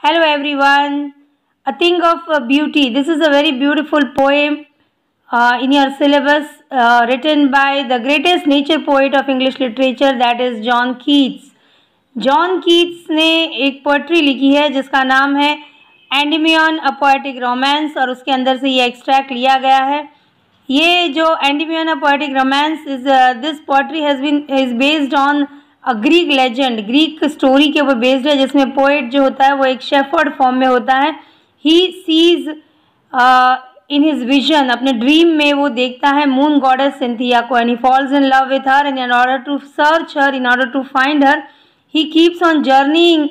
Hello everyone. A Thing of Beauty. This is a very beautiful poem in your syllabus written by the greatest nature poet of English literature, that is John Keats. John Keats ने एक poetry लिखी है जिसका नाम है Endymion a poetic romance, और उसके अंदर से ये एक्सट्रैक्ट लिया गया है। ये जो Endymion a poetic romance is this poetry is based on a Greek legend, Greek story के ऊपर बेस्ड है, जिसमें पोएट जो होता है वो एक शेफर्ड फॉर्म में होता है। He sees in his vision, अपने ड्रीम में वो देखता है मून गॉडेस सिंथिया को, and he falls in love with her, and in order to search her, in order to find her he keeps on journeying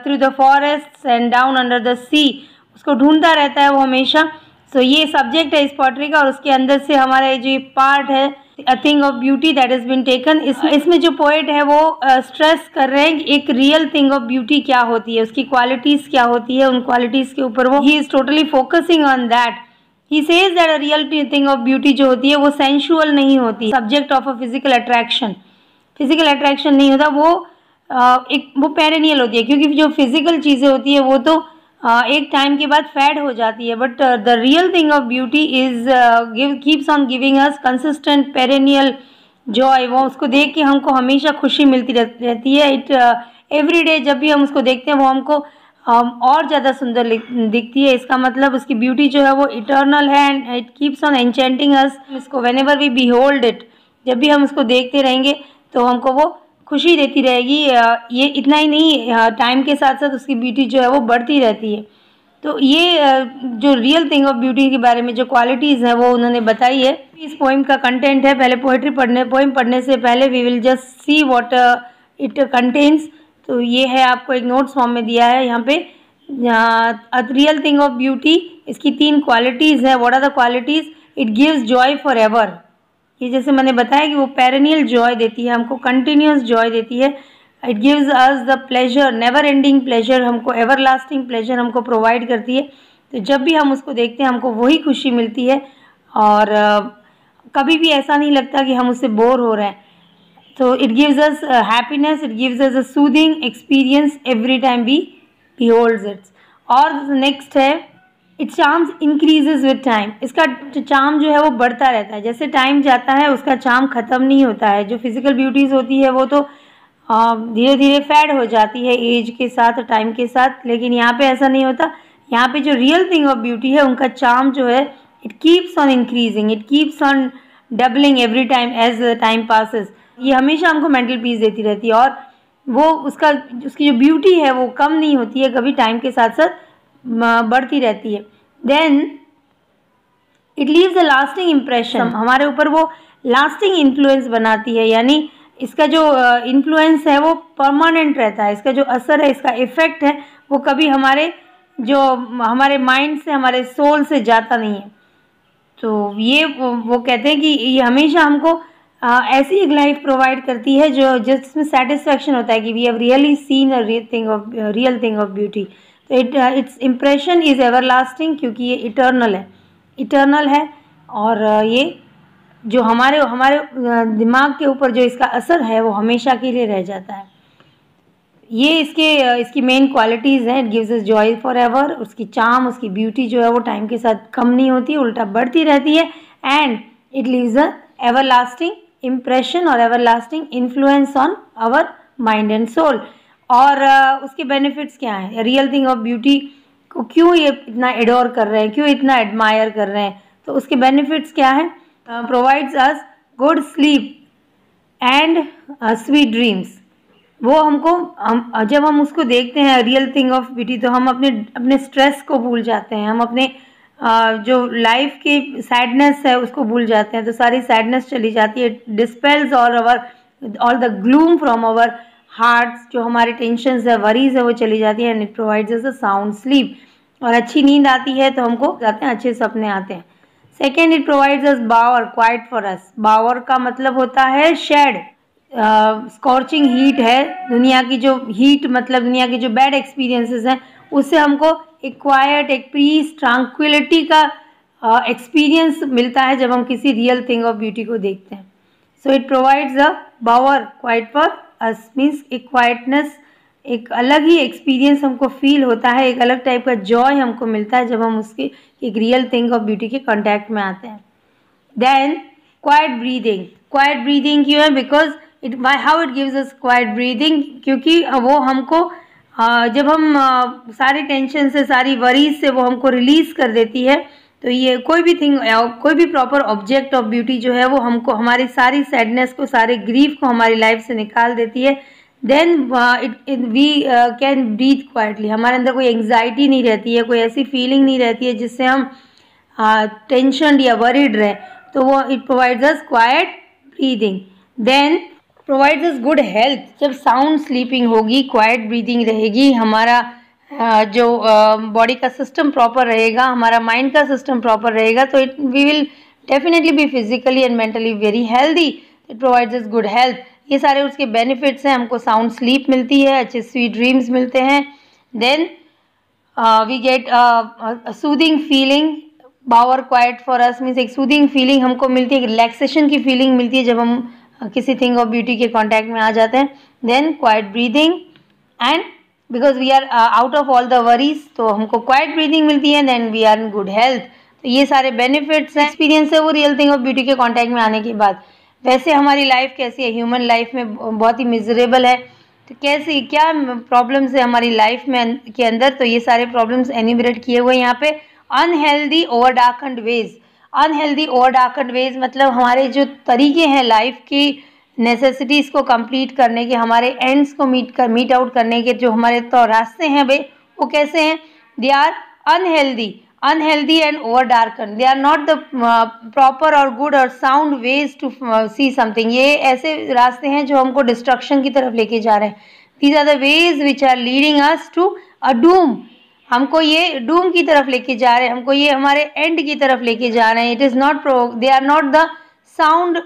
through the forests and down under the sea. उसको ढूंढता रहता है वो हमेशा। ये subject है इस poetry का, और उसके अंदर से हमारा जो ये पार्ट है a thing of beauty that is been taken. इसमें जो पोएट है वो स्ट्रेस कर रहे हैं कि एक रियल थिंग ऑफ ब्यूटी क्या होती है, उसकी क्वालिटीज़ क्या होती है, उन क्वालिटीज़ के ऊपर वो he is totally focusing on that. He says that a real thing of beauty जो होती है वो सेंशुअल नहीं होती, subject of a physical attraction नहीं होता, वो पेरेनियल होती है, क्योंकि जो फिजिकल चीज़ें होती है वो तो एक टाइम के बाद फैड हो जाती है। But the real thing of beauty is keeps on giving us consistent perennial Joy. वो उसको देख के हमको हमेशा खुशी मिलती रहती है। इट एवरी डे जब भी हम उसको देखते हैं वो हमको और ज़्यादा सुंदर दिखती है। इसका मतलब उसकी ब्यूटी जो है वो इटर्नल है, and it keeps on enchanting us. इसको whenever we behold it, जब भी हम उसको देखते रहेंगे तो हमको वो खुशी देती रहेगी। ये इतना ही नहीं, टाइम के साथ साथ उसकी ब्यूटी जो है वो बढ़ती रहती है। तो ये जो रियल थिंग ऑफ ब्यूटी के बारे में जो क्वालिटीज़ हैं वो उन्होंने बताई है। इस पोइम का कंटेंट है, पहले पोइम पढ़ने से पहले we will just see what it contains. तो ये है, आपको एक नोट्स फॉर्म में दिया है यहाँ पे। A real thing of beauty, इसकी 3 क्वालिटीज़ हैं। What are the qualities? It gives joy for ever. ये जैसे मैंने बताया कि वो पेरेनियल जॉय देती है, हमको कंटिन्यूस जॉय देती है। It gives us the pleasure, never ending pleasure, हमको एवर लास्टिंग प्लेजर हमको प्रोवाइड करती है। तो जब भी हम उसको देखते हैं हमको वही खुशी मिलती है, और कभी भी ऐसा नहीं लगता कि हम उससे बोर हो रहे हैं। तो it gives us happiness, it gives us a soothing experience every time we beholds it. और नेक्स्ट है it charms increases with time. इसका चार्म जो है वो बढ़ता रहता है, जैसे टाइम जाता है उसका चार्म ख़त्म नहीं होता है। जो फिजिकल ब्यूटीज़ होती है वो तो धीरे धीरे फैड हो जाती है एज के साथ, टाइम के साथ, लेकिन यहाँ पे ऐसा नहीं होता। यहाँ पे जो रियल थिंग ऑफ ब्यूटी है उनका चार्म जो है it keeps on increasing, it keeps on doubling every time as time passes. ये हमेशा हमको मेंटल पीस देती रहती है, और वो उसकी जो ब्यूटी है वो कम नहीं होती है, कभी टाइम के साथ साथ बढ़ती रहती है। Then it leaves a lasting impression, हमारे ऊपर वो लास्टिंग इन्फ्लुएंस बनाती है, यानी इसका जो इन्फ्लुएंस है वो परमानेंट रहता है। इसका जो असर है, इसका इफेक्ट है, वो कभी हमारे माइंड से, हमारे सोल से जाता नहीं है। तो ये वो कहते हैं कि ये हमेशा हमको ऐसी एक लाइफ प्रोवाइड करती है जिसमें सेटिस्फैक्शन होता है कि we have really seen a real thing of beauty. तो इट्स इम्प्रेशन इज़ एवरलास्टिंग, क्योंकि ये इटर्नल है, और ये जो हमारे दिमाग के ऊपर जो इसका असर है वो हमेशा के लिए रह जाता है। ये इसकी मेन क्वालिटीज़ हैं। It gives us Joy for ever. उसकी चार्म, उसकी ब्यूटी जो है वो टाइम के साथ कम नहीं होती, उल्टा बढ़ती रहती है। And it leaves a everlasting impression और everlasting influence on our mind and soul. और उसके बेनिफिट्स क्या हैं? रियल थिंग ऑफ ब्यूटी को क्यों ये इतना एडोर कर रहे हैं, क्यों इतना एडमायर कर रहे हैं? तो उसके बेनिफिट्स क्या हैं? Provides us good sleep and sweet dreams. वो जब हम उसको देखते हैं रियल थिंग ऑफ ब्यूटी, तो हम अपने स्ट्रेस को भूल जाते हैं, हम अपने जो लाइफ की सैडनेस है उसको भूल जाते हैं। तो सारी सैडनेस चली जाती है। Dispels all the gloom from our hearts. जो हमारे टेंशन्स है, वरीज है, वो चली जाती है। And it provides us a sound sleep, और अच्छी नींद आती है तो हमको जाते हैं अच्छे सपने आते हैं। Second, it provides us bower, quiet for us. Bower का मतलब होता है शेड। स्कॉर्चिंग हीट है, दुनिया की जो हीट, मतलब दुनिया के जो बैड एक्सपीरियंसेस हैं उससे हमको एक क्वाइट, एक पीस, ट्रांक्विलिटी का एक्सपीरियंस मिलता है जब हम किसी रियल थिंग ऑफ ब्यूटी को देखते हैं। So it provides a bower quiet for us, means एक क्वाइटनेस, एक अलग ही एक्सपीरियंस हमको फील होता है, एक अलग टाइप का जॉय हमको मिलता है जब हम उसके एक रियल थिंग ऑफ ब्यूटी के कांटेक्ट में आते हैं। Then quiet breathing, quiet breathing क्यों है? Because it how it gives us quiet breathing, क्योंकि वो हमको जब हम सारी टेंशन से, सारी वरीज से वो हमको रिलीज कर देती है, तो ये कोई भी थिंग, कोई भी प्रॉपर ऑब्जेक्ट ऑफ ब्यूटी जो है वो हमको हमारी सारी सैडनेस को, सारे ग्रीफ को हमारी लाइफ से निकाल देती है। Then we can breathe quietly, हमारे अंदर कोई एंग्जाइटी नहीं रहती है, कोई ऐसी फीलिंग नहीं रहती है जिससे हम टेंशन या वरीड रहे, तो वो it provides us quiet breathing. Then provides us good health, जब साउंड स्लीपिंग होगी, क्वाइट ब्रीदिंग रहेगी, हमारा जो बॉडी का सिस्टम प्रॉपर रहेगा, हमारा माइंड का सिस्टम प्रॉपर रहेगा, तो we will definitely be physically and mentally very healthy. It provides us good health, ये सारे उसके बेनिफिट्स हैं। हमको साउंड स्लीप मिलती है, अच्छे स्वीट ड्रीम्स मिलते हैं। Then we get soothing feeling, bower quiet for us means एक सूदिंग फीलिंग हमको मिलती है, रिलैक्सेशन की फीलिंग मिलती है जब हम किसी थिंग ऑफ ब्यूटी के कांटेक्ट में आ जाते हैं। Then quiet breathing, and because we are out of all the worries, तो हमको क्वाइट ब्रीदिंग मिलती है, then we are in good health. तो ये सारे बेनिफिट्स हैं, एक्सपीरियंस है वो रियल थिंग ऑफ ब्यूटी के कांटेक्ट में आने के बाद। वैसे हमारी लाइफ कैसी है? ह्यूमन लाइफ में बहुत ही मिजरेबल है, तो कैसी क्या प्रॉब्लम्स है हमारी लाइफ में के अंदर? तो ये सारे प्रॉब्लम्स एनिमरेट किए हुए यहाँ पे। Unhealthy over darkened ways, unhealthy over darkened ways मतलब हमारे जो तरीके हैं लाइफ की नेसेसिटीज़ को कंप्लीट करने के, हमारे एंड्स को मीट आउट करने के जो हमारे तो रास्ते हैं वे, वो कैसे हैं? They are unhealthy and over darken, they are not the proper और गुड और sound ways to see something. ये ऐसे रास्ते हैं जो हमको डिस्ट्रक्शन की तरफ लेके जा रहे हैं। These are the ways which are leading us to a doom, हमको ये डूम की तरफ लेके जा रहे हैं, हमको ये हमारे एंड की तरफ लेके जा रहे हैं। It is not they are not the sound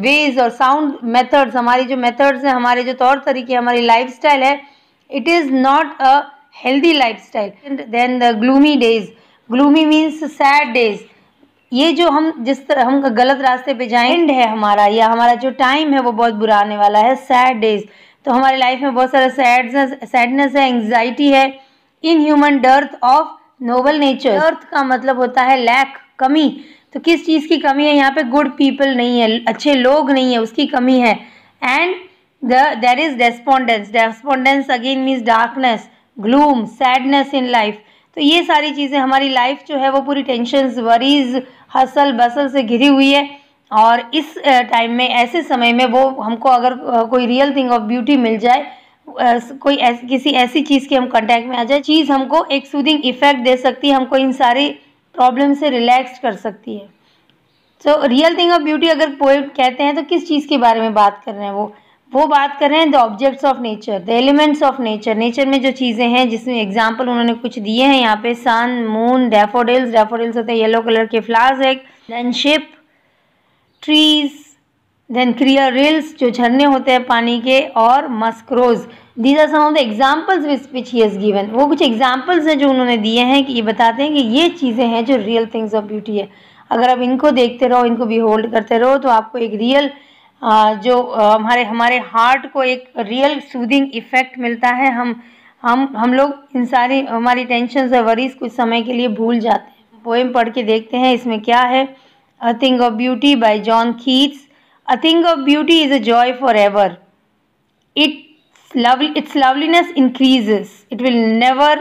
ways और साउंड मेथड्स, हमारी जो मेथड्स हैं, हमारे जो तौर तरीके, हमारी लाइफस्टाइल है, it is not a healthy lifestyle. Then the gloomy days, gloomy means sad days, ये जो हम जिस तरह हम गलत रास्ते पे जाएं, एंड है हमारा या हमारा जो टाइम है वो बहुत बुरा आने वाला है, सैड डेज। तो हमारी लाइफ में बहुत सारा सैडनेस है, एंग्जाइटी है, inhuman dearth of noble nature. Dearth का मतलब होता है लैक, कमी। तो किस चीज़ की कमी है यहाँ पे? गुड पीपल नहीं है, अच्छे लोग नहीं है, उसकी कमी है। And there is despondence, despondence again means darkness, gloom, sadness in life. तो ये सारी चीज़ें, हमारी लाइफ जो है वो पूरी टेंशन्स, वरीज, हसल बसल से घिरी हुई है। और इस टाइम में, ऐसे समय में वो हमको अगर कोई रियल थिंग ऑफ ब्यूटी मिल जाए, कोई किसी ऐसी चीज़ के हम कांटेक्ट में आ जाए, चीज़ हमको एक सूदिंग इफेक्ट दे सकती है, हमको इन सारी प्रॉब्लम से रिलैक्स कर सकती है। So real thing of beauty अगर पोएट कहते हैं तो किस चीज़ के बारे में बात कर रहे हैं? वो बात कर रहे हैं the objects of nature, the elements of nature. Nature में जो चीज़ें हैं, जिसमें एग्जाम्पल उन्होंने कुछ दिए हैं यहाँ पे, सन, मून, डैफोडिल्स, डैफोडिल्स होते हैं येलो कलर के फ्लावर्स, एक then sheep, trees, then clear rills जो झरने होते हैं पानी के, और musk rose. These are some of the examples which he has given. वो कुछ एग्जाम्पल्स हैं जो उन्होंने दिए हैं कि ये बताते हैं कि ये चीज़ें हैं जो रियल थिंग्स ऑफ ब्यूटी है। अगर आप इनको देखते रहो, इनको भी होल्ड करते रहो, तो आपको एक रियल जो हमारे हार्ट को एक रियल सूदिंग इफेक्ट मिलता है। हम लोग इन सारी हमारी टेंशन और वरीज कुछ समय के लिए भूल जाते हैं। पोएम पढ़ के देखते हैं इसमें क्या है। A thing of beauty bye John Keats. A thing of beauty is a joy forever. Its loveliness increases. It will never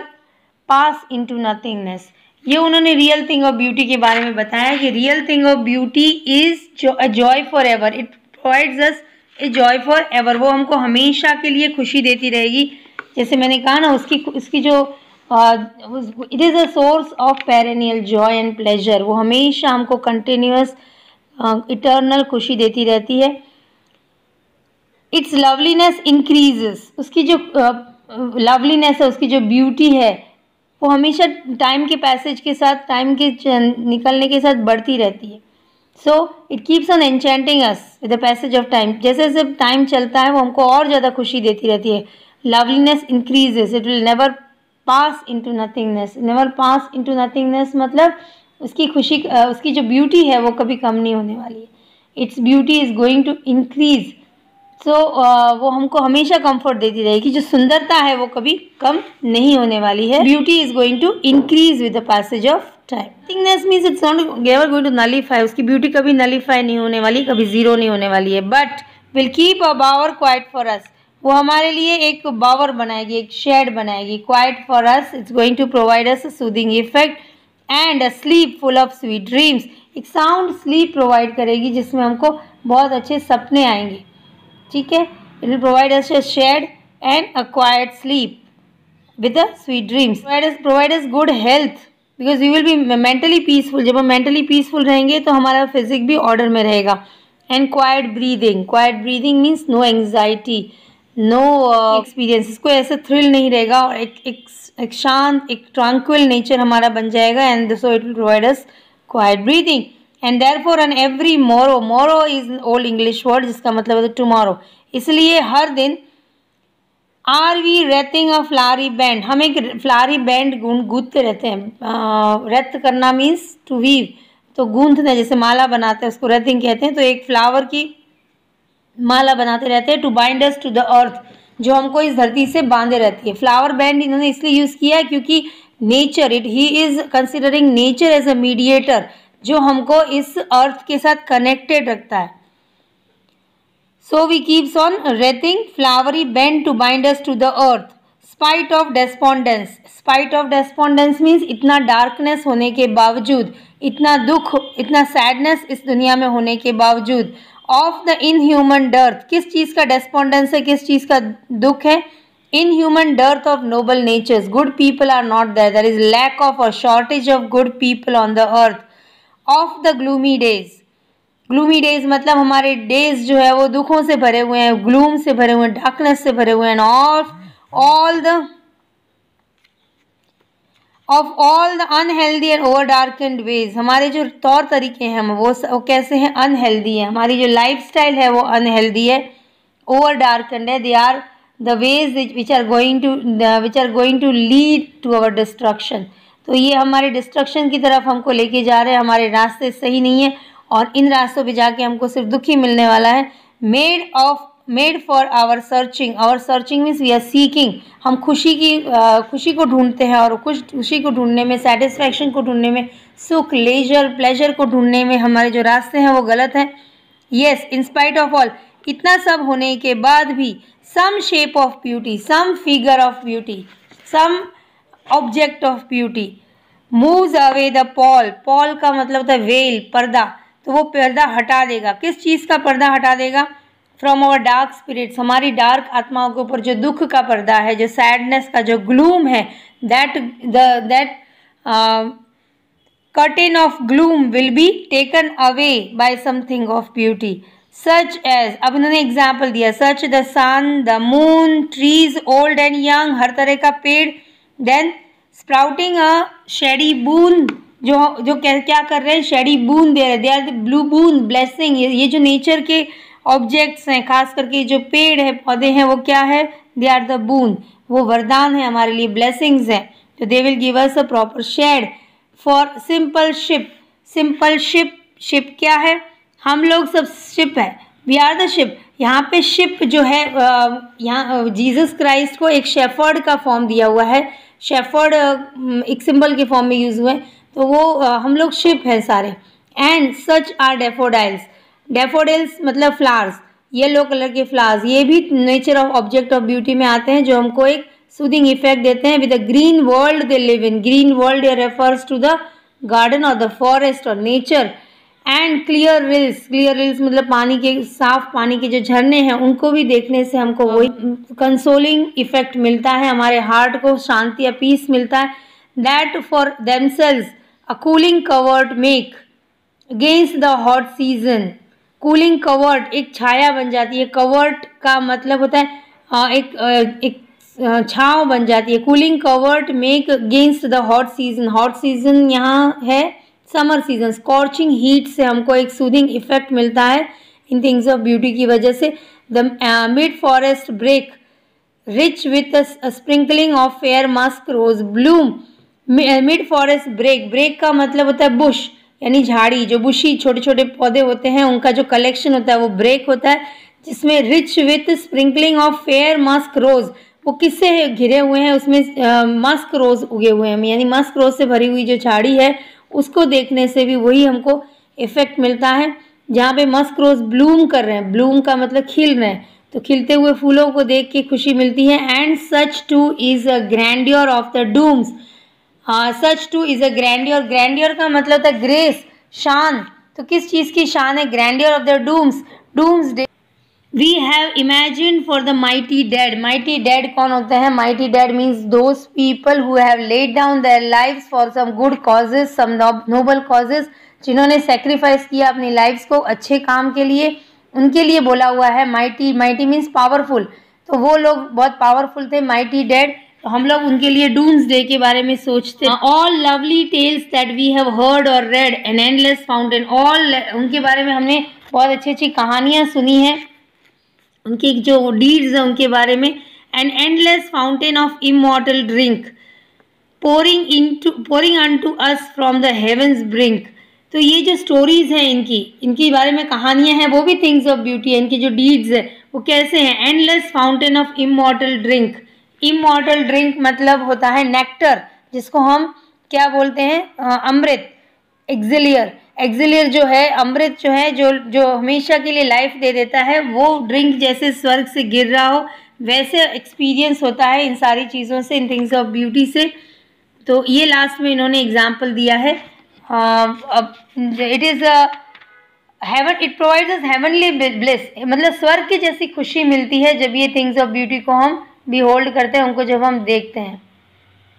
pass into nothingness. ये उन्होंने रियल थिंग ऑफ ब्यूटी के बारे में बताया कि real thing of beauty is a joy for ever. It provides us a joy for ever. वो हमको हमेशा के लिए खुशी देती रहेगी। जैसे मैंने कहा ना, उसकी जो it is a source of perennial Joy and pleasure. वो हमेशा हमको कंटिन्यूअस इटर्नल खुशी देती रहती है। It's loveliness increases. उसकी जो लवलीनेस है, उसकी जो ब्यूटी है, वो हमेशा टाइम के पैसेज के साथ, टाइम के निकलने के साथ बढ़ती रहती है। So it keeps on enchanting us with the passage of time. जैसे जैसे टाइम चलता है वो हमको और ज़्यादा खुशी देती रहती है। Loveliness increases, it will never pass into nothingness. Never pass into nothingness मतलब उसकी खुशी, उसकी जो ब्यूटी है वो कभी कम नहीं होने वाली है। Its beauty is going to increase so वो हमको हमेशा कंफर्ट देती रहेगी। जो सुंदरता है वो कभी कम नहीं होने वाली है। Beauty is going to increase with the passage of time. Thingness means it's not ever going to nullify. उसकी ब्यूटी कभी नलीफाई नहीं होने वाली, कभी जीरो नहीं होने वाली है। But will keep a bower quiet for us. वो हमारे लिए एक बावर बनाएगी, एक शेड बनाएगी quiet for us. It's going to provide us a soothing effect and a sleep full of sweet dreams. एक साउंड स्लीप प्रोवाइड करेगी जिसमें हमको बहुत अच्छे सपने आएंगे। ठीक है, it will provide us a shade and a quiet sleep with a sweet dreams. Provide us good health because you will be mentally peaceful. जब हम मेंटली पीसफुल रहेंगे तो हमारा फिजिक भी ऑर्डर में रहेगा। And quiet breathing means no anxiety, no experience. कोई ऐसा थ्रिल नहीं रहेगा और एक शांत, एक ट्रांक्विल नेचर हमारा बन जाएगा। And so it will provide us quiet breathing. And therefore on every morrow is old English word जिसका मतलब है टुमारो। इसलिए हर दिन are we wreathing a flowery band, हम एक फ्लावरी बैंड गूंथते रहते हैं। रेत करना मीन्स टू वीव, तो गूंथना, जैसे माला बनाते हैं उसको रेथिंग कहते हैं। तो एक फ्लावर की माला बनाते रहते हैं to bind us to the earth, जो हमको इस धरती से बांधे रहती है। फ्लावर बैंड इन्होंने इसलिए यूज किया है क्योंकि नेचर ही is considering nature as a mediator, जो हमको इस अर्थ के साथ कनेक्टेड रखता है। So we keeps on wreathing flowery band to bind us to the earth. Spite of despondence. Spite of despondence means इतना darkness होने के बावजूद, इतना दुख, इतना sadness इस दुनिया में होने के बावजूद, of the inhuman dearth. किस चीज़ का despondence है, किस चीज़ का दुख है? Inhuman dearth of noble natures. Good people are not there. There is lack of or shortage of good people on the earth. Of the gloomy days. Gloomy days मतलब हमारे days जो है वो दुखों से भरे हुए हैं, ग्लूम से भरे हुए हैं, डार्कनेस से भरे हुए हैं। Of all the unhealthy and over darkened ways. हमारे जो तौर तरीके हैं वो कैसे हैं? अनहेल्दी है। हमारी जो लाइफस्टाइल है वो अनहेल्दी है, ओवर डार्केंड है। They are the ways which are going to lead to our destruction. तो ये हमारे डिस्ट्रक्शन की तरफ हमको लेके जा रहे हैं। हमारे रास्ते सही नहीं है और इन रास्तों पे जाके हमको सिर्फ दुख ही मिलने वाला है। Made for our searching means we are seeking. हम खुशी को ढूंढते हैं और खुशी को ढूंढने में, सेटिस्फैक्शन को ढूंढने में, सुख, लेजर, प्लेजर को ढूंढने में हमारे जो रास्ते हैं वो गलत हैं। Yes, in spite of all, इतना सब होने के बाद भी, some shape of beauty, some figure of beauty, some object of beauty moves away the pall का मतलब होता है वेल, पर्दा। तो वो पर्दा हटा देगा। किस चीज़ का पर्दा हटा देगा? फ्रॉम आवर डार्क स्पिरिट्स, हमारी डार्क आत्माओं के ऊपर जो दुख का पर्दा है, जो सैडनेस का जो ग्लूम है, that curtain of gloom will be taken away by something of beauty such as, अब उन्होंने एग्जाम्पल दिया, such the sun, the moon, trees old and young, हर तरह का पेड़, then sprouting a shady boon, जो क्या कर रहे हैं? शेडी बून दे रहे हैं। They are the blue boon blessing. ये जो नेचर के ऑब्जेक्ट्स हैं, खास करके जो पेड़ है, पौधे हैं, वो क्या है? दे आर द बून, वो वरदान है हमारे लिए, ब्लेसिंग्स हैं। तो they will give us a proper shade for simple sheep क्या है? हम लोग सब शिप है, वी आर द शिप। यहाँ पे शिप जो है, यहाँ जीसस क्राइस्ट को एक शेफर्ड का फॉर्म दिया हुआ है। शेफर्ड एक सिंबल के फॉर्म में यूज हुआ है, तो वो हम लोग शिप हैं सारे। एंड सच आर डेफोडिल्स मतलब फ्लावर्स, येलो कलर के फ्लावर्स। ये भी nature of object of beauty में आते हैं, जो हमको एक सूदिंग इफेक्ट देते हैं। With the green world they live in, green world refers to the garden और द फॉरेस्ट और नेचर। एंड क्लियर रिल्स मतलब पानी के, साफ पानी के जो झरने हैं, उनको भी देखने से हमको वही कंसोलिंग इफेक्ट मिलता है, हमारे हार्ट को शांति या पीस मिलता है। That for themselves a cooling covert make against the hot season. Cooling covert एक छाया बन जाती है। कवर्ट का मतलब होता है एक छाँव बन जाती है। Cooling covert make against the hot season. Hot season यहाँ है समर सीजन। स्कॉर्चिंग हीट से हमको एक सूदिंग इफेक्ट मिलता है इन थिंग्स ऑफ ब्यूटी की वजह से। The mid forest brake rich with a sprinkling of fair musk rose bloom. Mid forest brake का मतलब होता है बुश, यानी झाड़ी, जो बुशी छोटे छोटे पौधे होते हैं उनका जो कलेक्शन होता है वो ब्रेक होता है, जिसमें rich with sprinkling of fair musk rose, वो किससे घिरे हुए हैं, उसमें मस्क रोज उगे हुए हैं, यानी मस्क रोज से भरी हुई जो झाड़ी है उसको देखने से भी वही हमको इफेक्ट मिलता है। जहाँ पे मस्क रोज ब्लूम कर रहे हैं, ब्लूम का मतलब खिल रहे हैं, तो खिलते हुए फूलों को देख के खुशी मिलती है। And such too is a grandeur of the dooms, such too is a grandeur, grandeur का मतलब था ग्रेस, शान, तो किस चीज़ की शान है, grandeur of the dooms, dooms day. We have imagine for the mighty dead, mighty dead कौन होते हैं, mighty dead means those people who have laid down their lives for some good causes, some noble causes, जिन्होंने sacrifice किया अपनी lives को अच्छे काम के लिए, उनके लिए बोला हुआ है माइटी, माइटी मीन्स पावरफुल, तो वो लोग बहुत पावरफुल थे, माइटी डेड, तो हम लोग उनके लिए डूम्स डे के बारे में सोचते हैं। All lovely tales that we have heard और read, an endless fountain, all उनके बारे में हमने बहुत अच्छी अच्छी कहानियाँ सुनी हैं, उनकी जो डीड्स हैं उनके बारे में। An endless fountain of immortal drink pouring unto us from the heavens brink, तो ये जो स्टोरीज हैं इनकी बारे में कहानियां हैं, वो भी थिंग्स ऑफ ब्यूटी है, इनकी जो डीड्स है वो कैसे हैं। Endless fountain of immortal drink, immortal drink मतलब होता है नेक्टर, जिसको हम क्या बोलते हैं, अमृत, एक्सिलियर, एक्सिलियर जो है अमृत जो है, जो हमेशा के लिए लाइफ दे देता है, वो ड्रिंक जैसे स्वर्ग से गिर रहा हो वैसे एक्सपीरियंस होता है इन सारी चीज़ों से, इन थिंग्स ऑफ ब्यूटी से। तो ये लास्ट में इन्होंने एग्जाम्पल दिया है। It is haven, it provides us heavenly bliss, मतलब स्वर्ग की जैसी खुशी मिलती है जब ये थिंग्स ऑफ ब्यूटी को हम बिहोल्ड करते हैं, उनको जब हम देखते हैं,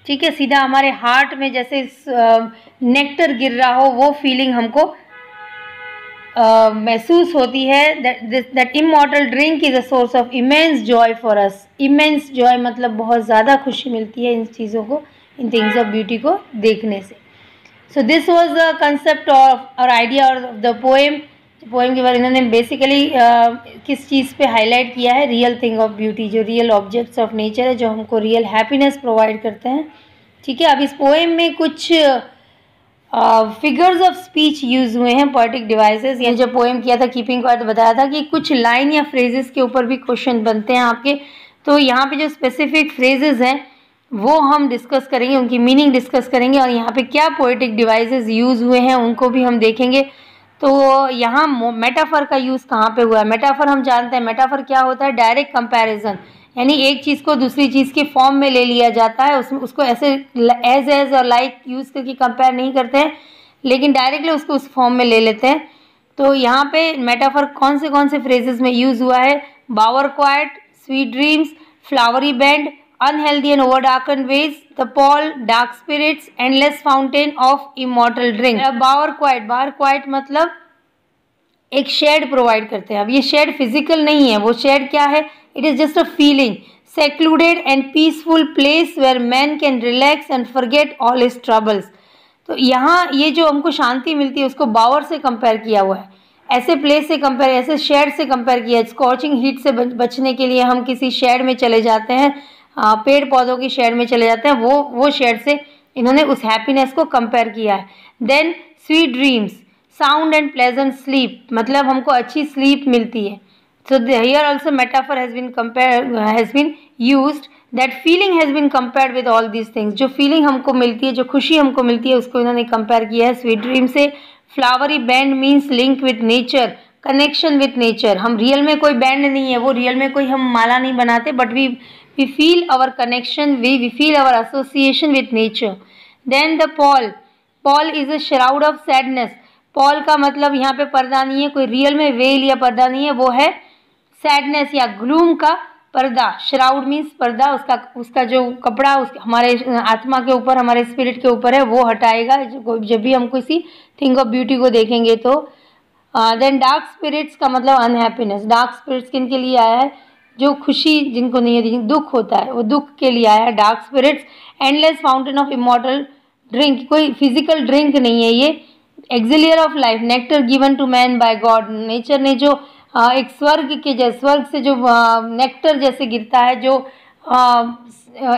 ठीक है, सीधा हमारे हार्ट में जैसे नेक्टर गिर रहा हो वो फीलिंग हमको महसूस होती है। That immortal drink is a source of immense Joy for us, immense Joy मतलब बहुत ज़्यादा खुशी मिलती है इन चीज़ों को, इन थिंग्स ऑफ ब्यूटी को देखने से। So this was the concept of और idea of the poem, poem के बारे में इन्होंने बेसिकली किस चीज़ पे हाईलाइट किया है, रियल थिंग ऑफ ब्यूटी, जो रियल ऑब्जेक्ट्स ऑफ नेचर है, जो हमको रियल हैप्पीनेस प्रोवाइड करते हैं, ठीक है। अब इस पोएम में कुछ फिगर्स ऑफ स्पीच यूज हुए हैं, पोएटिक डिवाइसेस, ये जो पोएम किया था कीपिंग क्वाइट, बताया था कि कुछ लाइन या फ्रेजेस के ऊपर भी क्वेश्चन बनते हैं आपके, तो यहाँ पे जो स्पेसिफिक फ्रेजेस हैं वो हम डिस्कस करेंगे, उनकी मीनिंग डिस्कस करेंगे, और यहाँ पे क्या पोएटिक डिवाइसेस यूज हुए हैं उनको भी हम देखेंगे। तो यहाँ मेटाफर का यूज़ कहाँ पे हुआ है, मेटाफर हम जानते हैं, मेटाफर क्या होता है, डायरेक्ट कंपैरिजन, यानी एक चीज़ को दूसरी चीज़ के फॉर्म में ले लिया जाता है, उसको ऐसे एज और लाइक यूज़ करके कंपेयर नहीं करते हैं, लेकिन डायरेक्टली उसको उस फॉर्म में ले लेते हैं। तो यहाँ पे मेटाफर कौन से फ्रेजेस में यूज़ हुआ है, bower quiet, sweet dreams, flowery band, unhealthy and overdarkened ways, the pall, dark spirits, endless fountain of immortal drink। Bower quiet मतलब एक शेड प्रोवाइड करते हैं। अब ये शेड फिजिकल नहीं है, वो शेड क्या है, it is just a feeling, secluded and peaceful place where man can relax and forget all his troubles। तो यहाँ ये जो हमको शांति मिलती है उसको बावर से कंपेयर किया हुआ है, ऐसे प्लेस से कंपेयर, ऐसे शेड से कंपेयर किया है। स्कॉचिंग हीट से बचने के लिए हम किसी शेड में चले जाते हैं, पेड़ पौधों की शेड में चले जाते हैं, वो शेड से इन्होंने उस हैप्पीनेस को कंपेयर किया है। Then sweet dreams, sound and pleasant sleep, मतलब हमको अच्छी स्लीप मिलती है। So here also metaphor has been used, that feeling has been compared with all these things, जो फीलिंग हमको मिलती है, जो खुशी हमको मिलती है, उसको इन्होंने कंपेयर किया है स्वीट ड्रीम से। Flowery band means link with nature, connection with nature, हम रियल में कोई बैंड नहीं है, वो रियल में कोई हम माला नहीं बनाते, but we feel our connection, we feel our association with nature। then the pall is a shroud of sadness, Paul का मतलब यहाँ पे पर्दा नहीं है, कोई रियल में वेल या पर्दा नहीं है, वो है सैडनेस या ग्लूम का पर्दा। श्राउड मीन्स पर्दा, उसका जो कपड़ा हमारे आत्मा के ऊपर, हमारे स्पिरिट के ऊपर है, वो हटाएगा जब भी हम किसी थिंग ऑफ ब्यूटी को देखेंगे। तो देन डार्क स्पिरिट्स का मतलब अनहैप्पीनेस, डार्क स्पिरिट्स किन के लिए आया है, जो खुशी जिनको नहीं है, दुख होता है, वो दुख के लिए आया है dark spirits. Endless fountain of immortal drink, कोई फिजिकल ड्रिंक नहीं है ये, elixir of life, nectar given to man by God, nature ने जो एक स्वर्ग से जो नेक्टर जैसे गिरता है, जो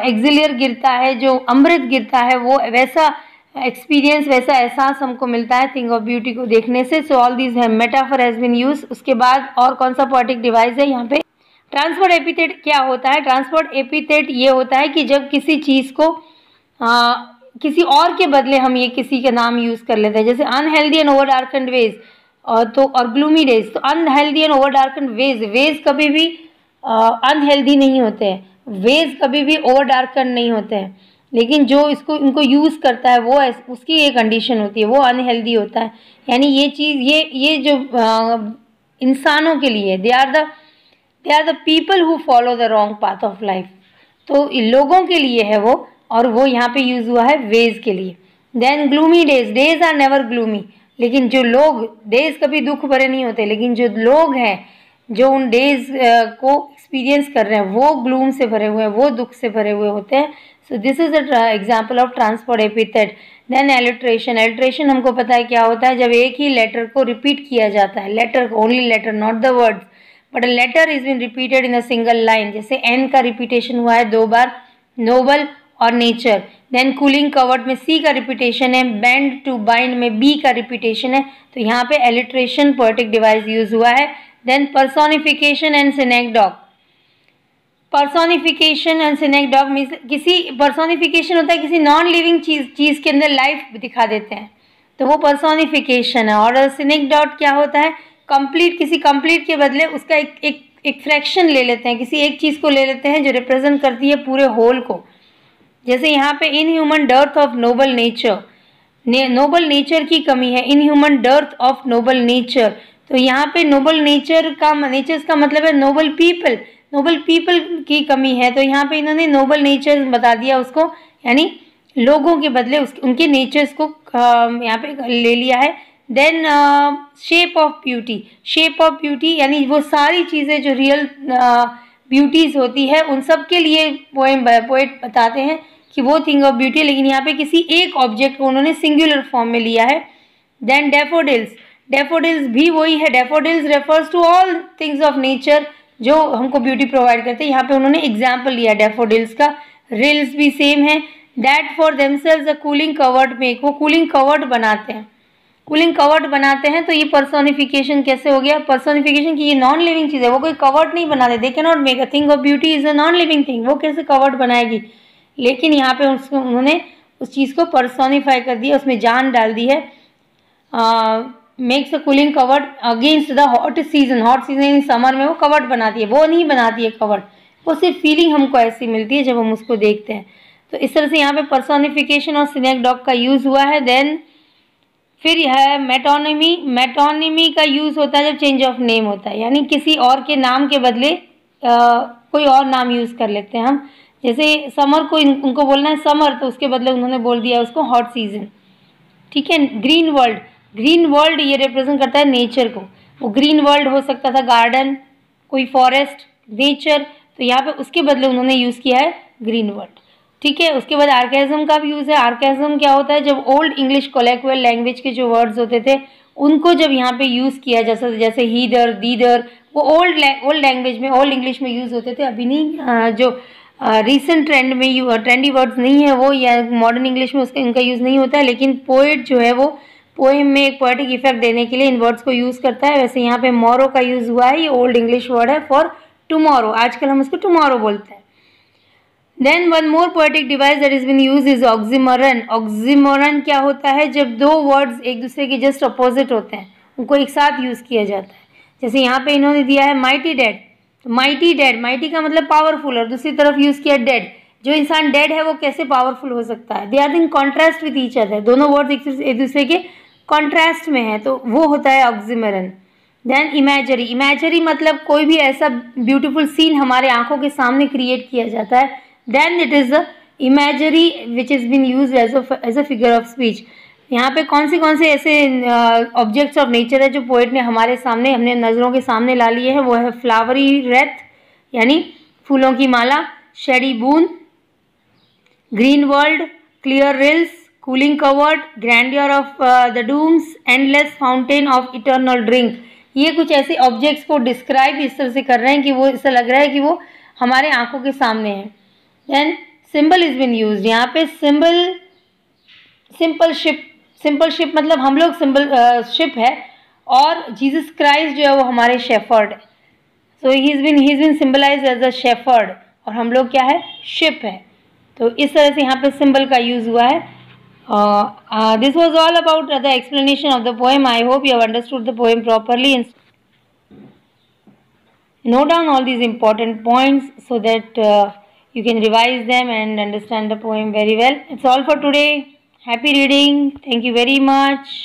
एक्सिलियर गिरता है, जो अमृत गिरता है, वो वैसा एक्सपीरियंस, वैसा एहसास हमको मिलता है थिंग ऑफ ब्यूटी को देखने से। सो ऑल दीज है मेटाफर हैज़ बीन यूज। उसके बाद और कौन सा पोएटिक डिवाइस है यहाँ पे? ट्रांसपोर्ट एपिथेट क्या होता है? ट्रांसपोर्ट एपिथेट ये होता है कि जब किसी चीज़ को किसी और के बदले हम ये किसी का नाम यूज़ कर लेते हैं, जैसे unhealthy and over darken ways और ग्लूमी डेज। तो unhealthy and over darken ways, ways कभी भी अनहेल्दी नहीं होते हैं, वेज कभी भी ओवर डार्कन नहीं होते हैं, लेकिन जो इसको इनको यूज़ करता है वो उसकी ये कंडीशन होती है, वो अनहेल्दी होता है। यानी ये चीज़ ये जो इंसानों के लिए they are the people who follow the wrong path of life. तो लोगों के लिए है वो, और वो यहाँ पे यूज़ हुआ है वेज के लिए। Then gloomy days, days are never gloomy, लेकिन जो लोग, डेज कभी दुख भरे नहीं होते, लेकिन जो लोग हैं जो उन डेज को एक्सपीरियंस कर रहे हैं वो ग्लूम से भरे हुए हैं, वो दुख से भरे हुए होते हैं। So this is a example of transport epithet. Then alliteration, alliteration हमको पता है क्या होता है, जब एक ही लेटर को रिपीट किया जाता है, लेटर को, only letter, not the words, but a letter is been repeated in a single line. जैसे एन का रिपीटेशन हुआ है 2 बार, नोबल और नेचर। देन कूलिंग कवर्ड में सी का रिपीटेशन है, बेंड टू बाइंड में बी का रिपीटेशन है। तो यहाँ पे एलिट्रेशन पोएटिक डिवाइस यूज हुआ है। Then personification and synecdoche, personification and synecdoche means किसी, पर्सोनिफिकेशन होता है किसी नॉन लिविंग चीज़ के अंदर लाइफ दिखा देते हैं, तो वो पर्सोनिफिकेशन है। और सिनेक्डॉट क्या होता है? कंप्लीट, किसी कंप्लीट के बदले उसका एक फ्रैक्शन ले लेते हैं, किसी एक चीज़ को ले लेते हैं जो रिप्रेजेंट करती है पूरे होल को। जैसे यहाँ पे in human dearth of noble nature, Nobel nature की कमी है, in human dearth of noble nature. तो यहाँ पे नोबल नेचर्स का मतलब है नोबल पीपल, नोबल पीपल की कमी है। तो यहाँ पे इन्होंने नोबल नेचर बता दिया उसको, यानी लोगों के बदले उनके नेचर्स को यहाँ पे ले लिया है। Then shape of beauty, shape of beauty यानी वो सारी चीज़ें जो रियल ब्यूटीज़ होती है उन सब के लिए पोएट बताते हैं कि वो थिंग ऑफ ब्यूटी, लेकिन यहाँ पे किसी एक ऑब्जेक्ट को उन्होंने सिंगुलर फॉर्म में लिया है। देन डैफोडिल्स, डैफोडिल्स भी वही है, daffodils refers to all things of nature जो हमको ब्यूटी प्रोवाइड करते हैं। यहाँ पे उन्होंने एग्जाम्पल लिया डैफोडिल्स का। रिल्स भी सेम है, that for themselves a cooling covered make, वो कूलिंग कवर्ड बनाते हैं, कूलिंग कवर्ड बनाते हैं। तो ये पर्सोनिफिकेशन कैसे हो गया? पर्सोनिफिकेशन की ये नॉन लिविंग चीज़ है, वो कोई कवर्ड नहीं बनाते, they can not make a thing of beauty is a non living thing, वो कैसे कवर्ड बनाएगी? लेकिन यहाँ पे उसको उन्होंने उस चीज़ को पर्सोनिफाई कर दिया, उसमें जान डाल दी है। Makes a cooling covered against the hot season, hot season summer में वो कवर्ड बनाती है, वो नहीं बनाती है कवर्ड, वो सिर्फ फीलिंग हमको ऐसी मिलती है जब हम उसको देखते हैं। तो इस तरह से यहाँ पे पर्सोनिफिकेशन और सिनेक्डॉग का यूज़ हुआ है। देन फिर है मेटोनिमी, मेटोनिमी का यूज़ होता है जब चेंज ऑफ नेम होता है, यानी किसी और के नाम के बदले कोई और नाम यूज़ कर लेते हैं हम। जैसे समर को उनको बोलना है समर, तो उसके बदले उन्होंने बोल दिया उसको हॉट सीजन, ठीक है। ग्रीन वर्ल्ड, ग्रीन वर्ल्ड ये रिप्रेजेंट करता है नेचर को, वो ग्रीन वर्ल्ड हो सकता था गार्डन, कोई फॉरेस्ट, नेचर, तो यहाँ पे उसके बदले उन्होंने यूज़ किया है ग्रीन वर्ल्ड, ठीक है। उसके बाद आर्केज़म का भी यूज़ है। आर्केज़म क्या होता है? जब ओल्ड इंग्लिश कोलेक्युअल लैंग्वेज के जो वर्ड्स होते थे उनको जब यहाँ पे यूज़ किया, जैसे हीदर, दीदर, वो ओल्ड लैंग्वेज में, ओल्ड इंग्लिश में यूज़ होते थे, अभी नहीं। जो रिसेंट ट्रेंड में ट्रेंडी वर्ड्स नहीं है वो, या मॉडर्न इंग्लिश में उसका इनका यूज़ नहीं होता है, लेकिन पोएट जो है वो पोएम में एक पोएटिक इफेक्ट देने के लिए इन वर्ड्स को यूज़ करता है। वैसे यहाँ पे मोरो का यूज़ हुआ है, ये ओल्ड इंग्लिश वर्ड है फॉर टुमारो, आजकल हम उसको टुमारो बोलते हैं। Then one more poetic device that is been use is oxymoron. Oxymoron क्या होता है? जब दो वर्ड्स एक दूसरे के जस्ट अपोजिट होते हैं उनको एक साथ यूज़ किया जाता है। जैसे यहाँ पे इन्होंने दिया है माइटी डेड, तो माइटी डेड, माइटी का मतलब पावरफुल, और दूसरी तरफ यूज़ किया डेड, जो इंसान डेड है वो कैसे पावरफुल हो सकता है? They are in contrast with each other, दोनों वर्ड्स एक दूसरे के कॉन्ट्रास्ट में है, तो वो होता है ऑक्सीमोरन। देन इमेजरी, इमेजरी मतलब कोई भी ऐसा ब्यूटीफुल सीन हमारे आंखों के सामने क्रिएट किया जाता है, then it is the imagery which is been use as a figure of speech. यहाँ पे कौन से ऐसे ऑब्जेक्ट्स ऑफ नेचर है जो पोएट ने हमारे सामने, हमने नज़रों के सामने ला लिए हैं? वो है फ्लावरी रेथ यानी फूलों की माला, shady boon, green world, clear rills, cooling covert, grandeur of the dooms, endless fountain of eternal drink. ये कुछ ऐसे ऑब्जेक्ट्स को डिस्क्राइब इस तरह से कर रहे हैं कि वो ऐसा लग रहा है कि वो हमारे आंखों के सामने है। Then symbol is been used, यहाँ पे सिंपल शिप मतलब हम लोग सिंपल शिप है, और जीसस क्राइस्ट जो है वो हमारे शेफर्ड है. So he is been symbolise as a shepherd, और हम लोग क्या है, शिप है. तो इस तरह से यहाँ पे सिंबल का यूज़ हुआ है. This was all about the explanation of the poem. I hope you have understood the poem properly, and note down all these important points so that you can revise them and understand the poem very well. It's all for today. Happy reading. Thank you very much.